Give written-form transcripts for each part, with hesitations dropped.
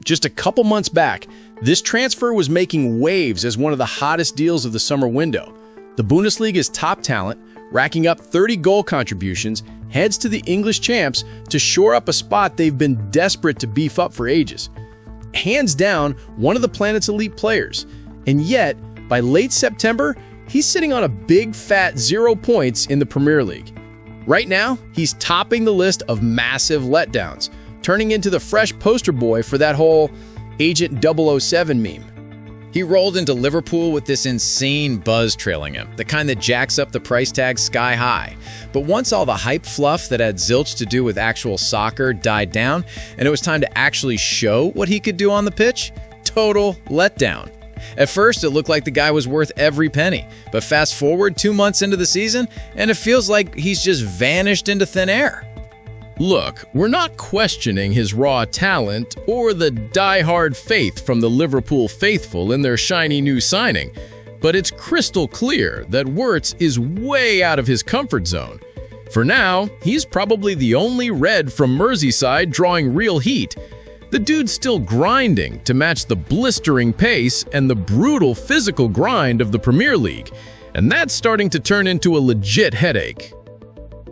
Just a couple months back, this transfer was making waves as one of the hottest deals of the summer window. The Bundesliga's top talent, racking up 30 goal contributions, heads to the English champs to shore up a spot they've been desperate to beef up for ages. Hands down, one of the planet's elite players. And yet, by late September, he's sitting on a big fat 0 points in the Premier League. Right now, he's topping the list of massive letdowns, turning into the fresh poster boy for that whole Agent 007 meme. He rolled into Liverpool with this insane buzz trailing him, the kind that jacks up the price tag sky high. But once all the hype fluff that had zilch to do with actual soccer died down, and it was time to actually show what he could do on the pitch, total letdown. At first, it looked like the guy was worth every penny, but fast forward 2 months into the season, and it feels like he's just vanished into thin air. Look, we're not questioning his raw talent or the die-hard faith from the Liverpool faithful in their shiny new signing, but it's crystal clear that Wirtz is way out of his comfort zone. For now, he's probably the only Red from Merseyside drawing real heat. The dude's still grinding to match the blistering pace and the brutal physical grind of the Premier League, and that's starting to turn into a legit headache.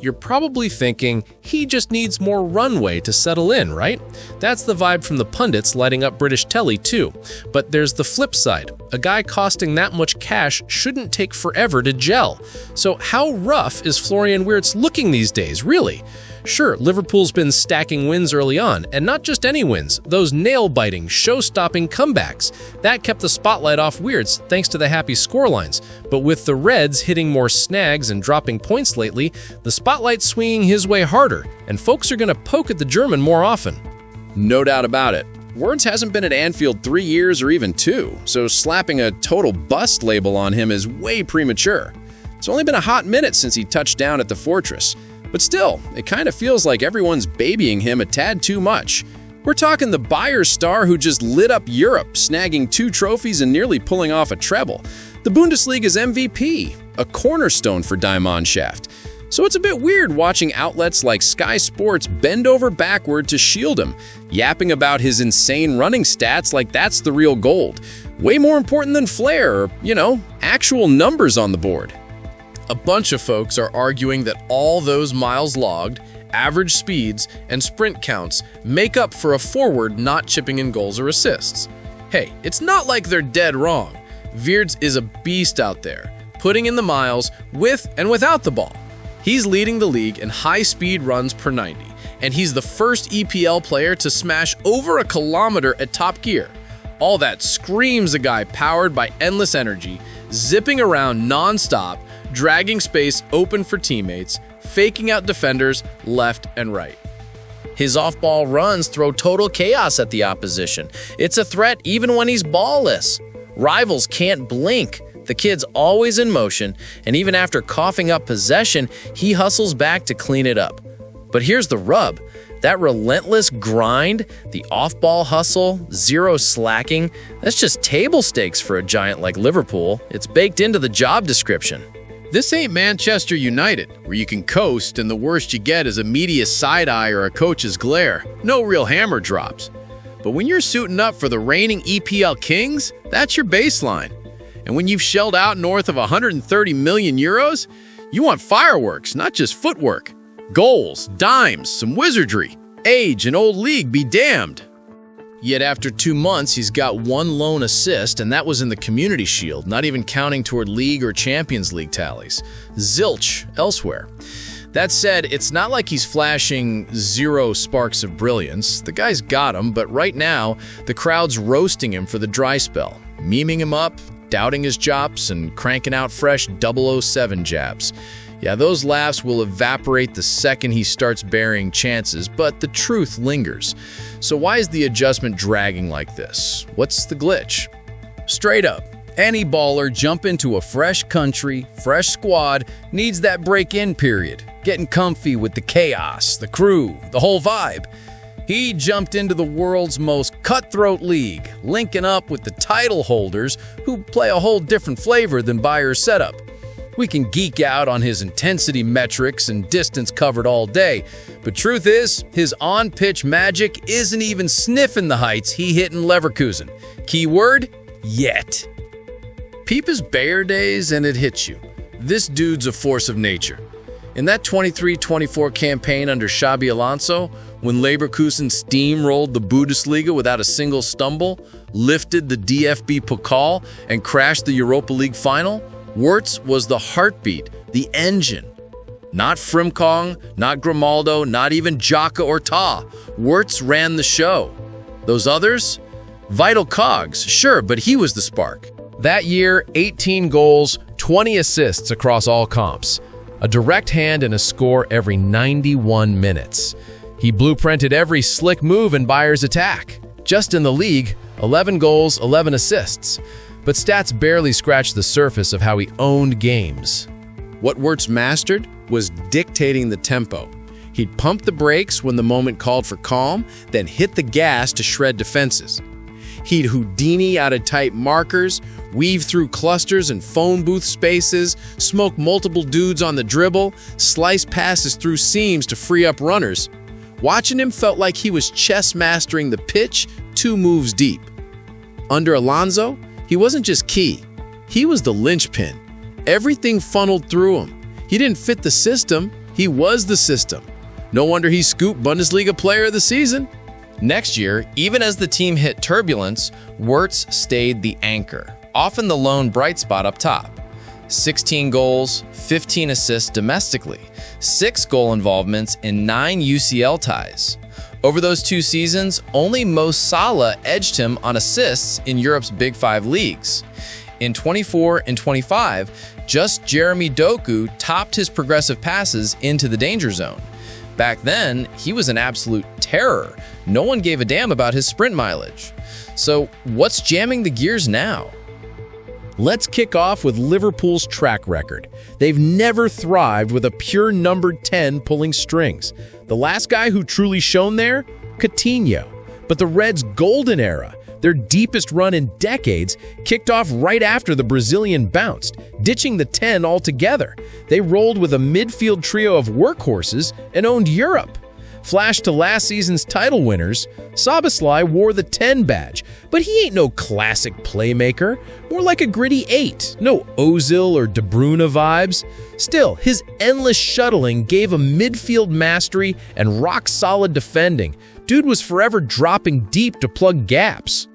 You're probably thinking he just needs more runway to settle in, right? That's the vibe from the pundits lighting up British telly too. But there's the flip side. A guy costing that much cash shouldn't take forever to gel. So how rough is Florian Wirtz looking these days, really? Sure, Liverpool's been stacking wins early on, and not just any wins, those nail-biting, show-stopping comebacks. That kept the spotlight off Wirtz thanks to the happy scorelines. But with the Reds hitting more snags and dropping points lately, the spotlight's swinging his way harder, and folks are going to poke at the German more often. No doubt about it. Wirtz hasn't been at Anfield 3 years or even 2, so slapping a total bust label on him is way premature. It's only been a hot minute since he touched down at the Fortress. But still, it kind of feels like everyone's babying him a tad too much. We're talking the Bayern star who just lit up Europe, snagging 2 trophies and nearly pulling off a treble. The Bundesliga's MVP, a cornerstone for Diamond Shaft. So it's a bit weird watching outlets like Sky Sports bend over backward to shield him, yapping about his insane running stats like that's the real gold. Way more important than flair or, actual numbers on the board. A bunch of folks are arguing that all those miles logged, average speeds, and sprint counts make up for a forward not chipping in goals or assists. Hey, it's not like they're dead wrong. Wirtz is a beast out there, putting in the miles with and without the ball. He's leading the league in high-speed runs per 90, and he's the first EPL player to smash over 1 kilometer at top gear. All that screams a guy powered by endless energy, zipping around non-stop, dragging space open for teammates, faking out defenders left and right. His off-ball runs throw total chaos at the opposition. It's a threat even when he's ballless. Rivals can't blink. The kid's always in motion, and even after coughing up possession, he hustles back to clean it up. But here's the rub. That relentless grind, the off-ball hustle, zero slacking, that's just table stakes for a giant like Liverpool. It's baked into the job description. This ain't Manchester United, where you can coast and the worst you get is a media side-eye or a coach's glare. No real hammer drops. But when you're suiting up for the reigning EPL kings, that's your baseline. And when you've shelled out north of 130 million euros, you want fireworks, not just footwork. Goals, dimes, some wizardry. Age and old league be damned. Yet after 2 months, he's got 1 lone assist, and that was in the Community Shield, not even counting toward League or Champions League tallies. Zilch elsewhere. That said, it's not like he's flashing 0 sparks of brilliance. The guy's got him, but right now, the crowd's roasting him for the dry spell, memeing him up, doubting his chops, and cranking out fresh 007 jabs. Yeah, those laughs will evaporate the second he starts burying chances, but the truth lingers. So why is the adjustment dragging like this? What's the glitch? Straight up, any baller jump into a fresh country, fresh squad, needs that break-in period, getting comfy with the chaos, the crew, the whole vibe. He jumped into the world's most cutthroat league, linking up with the title holders who play a whole different flavor than Bayer's setup. We can geek out on his intensity metrics and distance covered all day, but truth is, his on-pitch magic isn't even sniffing the heights he hit in Leverkusen. Keyword, yet. Peep his Bayer days and it hits you. This dude's a force of nature. In that 23-24 campaign under Xabi Alonso, when Leverkusen steamrolled the Bundesliga without a single stumble, lifted the DFB Pokal, and crashed the Europa League final, Wirtz was the heartbeat, the engine. Not Frimkong, not Grimaldo, not even Xhaka or Ta. Wirtz ran the show. Those others? Vital cogs, sure, but he was the spark. That year, 18 goals, 20 assists across all comps. A direct hand and a score every 91 minutes. He blueprinted every slick move in Bayer's attack. Just in the league, 11 goals, 11 assists. But stats barely scratched the surface of how he owned games. What Wirtz mastered was dictating the tempo. He'd pump the brakes when the moment called for calm, then hit the gas to shred defenses. He'd Houdini out of tight markers, weave through clusters and phone booth spaces, smoke multiple dudes on the dribble, slice passes through seams to free up runners. Watching him felt like he was chess mastering the pitch 2 moves deep. Under Alonso, he wasn't just key, he was the linchpin. Everything funneled through him. He didn't fit the system, he was the system. No wonder he scooped Bundesliga Player of the Season. Next year, even as the team hit turbulence, Wirtz stayed the anchor, often the lone bright spot up top. 16 goals, 15 assists domestically, 6 goal involvements, and 9 UCL ties. Over those 2 seasons, only Mo Salah edged him on assists in Europe's Big 5 leagues. In 24 and 25, just Jeremy Doku topped his progressive passes into the danger zone. Back then, he was an absolute terror. No one gave a damn about his sprint mileage. So, what's jamming the gears now? Let's kick off with Liverpool's track record. They've never thrived with a pure numbered 10 pulling strings. The last guy who truly shone there? Coutinho. But the Reds' golden era, their deepest run in decades, kicked off right after the Brazilian bounced, ditching the 10 altogether. They rolled with a midfield trio of workhorses and owned Europe. Flash to last season's title winners, Szoboszlai wore the 10 badge, but he ain't no classic playmaker, more like a gritty 8, no Ozil or De Bruyne vibes. Still, his endless shuttling gave him midfield mastery and rock-solid defending. Dude was forever dropping deep to plug gaps.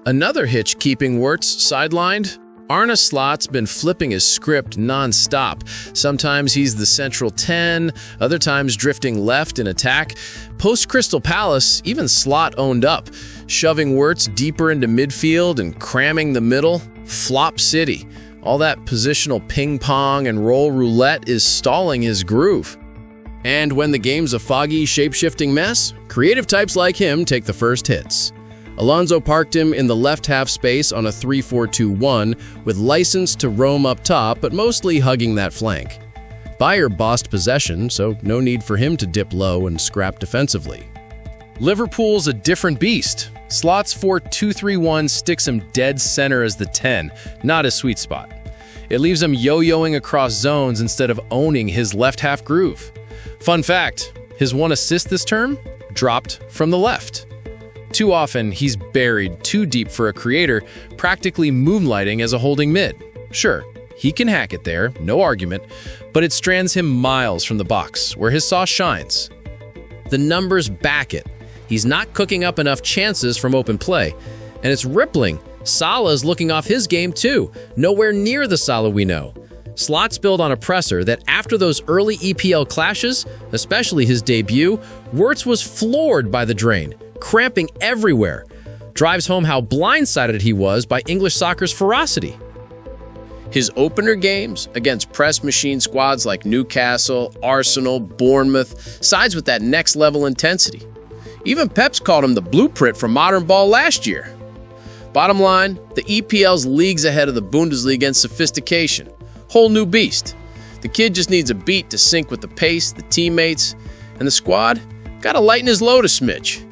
Another hitch keeping Wirtz sidelined? Arne Slot's been flipping his script non-stop. Sometimes he's the central 10, other times drifting left in attack. Post-Crystal Palace, even Slot owned up, shoving Wirtz deeper into midfield and cramming the middle. Flop City. All that positional ping-pong and roll roulette is stalling his groove. And when the game's a foggy, shape-shifting mess, creative types like him take the first hits. Alonso parked him in the left half space on a 3-4-2-1 with license to roam up top, but mostly hugging that flank. Bayer bossed possession, so no need for him to dip low and scrap defensively. Liverpool's a different beast. Slot's 4-2-3-1 sticks him dead center as the 10, not his sweet spot. It leaves him yo-yoing across zones instead of owning his left half groove. Fun fact, his 1 assist this term dropped from the left. Too often, he's buried too deep for a creator, practically moonlighting as a holding mid. Sure, he can hack it there, no argument, but it strands him miles from the box, where his sauce shines. The numbers back it. He's not cooking up enough chances from open play. And it's rippling. Salah's looking off his game too, nowhere near the Salah we know. Slot's built on a presser that after those early EPL clashes, especially his debut, Wirtz was floored by the drain, cramping everywhere. Drives home how blindsided he was by English soccer's ferocity. His opener games against press machine squads like Newcastle, Arsenal, Bournemouth, sides with that next level intensity. Even Pep's called him the blueprint for modern ball last year. Bottom line, the EPL's leagues ahead of the Bundesliga in sophistication. Whole new beast. The kid just needs a beat to sync with the pace, the teammates, and the squad gotta lighten his load a smidge.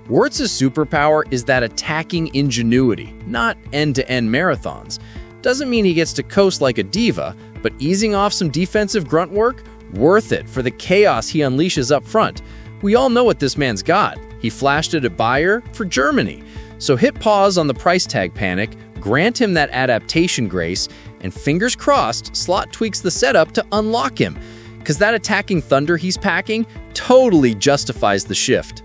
Wirtz's superpower is that attacking ingenuity, not end-to-end marathons. Doesn't mean he gets to coast like a diva, But easing off some defensive grunt work? Worth it for the chaos he unleashes up front. We all know what this man's got. He flashed it at Bayer for Germany. So hit pause on the price tag panic, grant him that adaptation grace, and fingers crossed, Slot tweaks the setup to unlock him. Because that attacking thunder he's packing totally justifies the shift.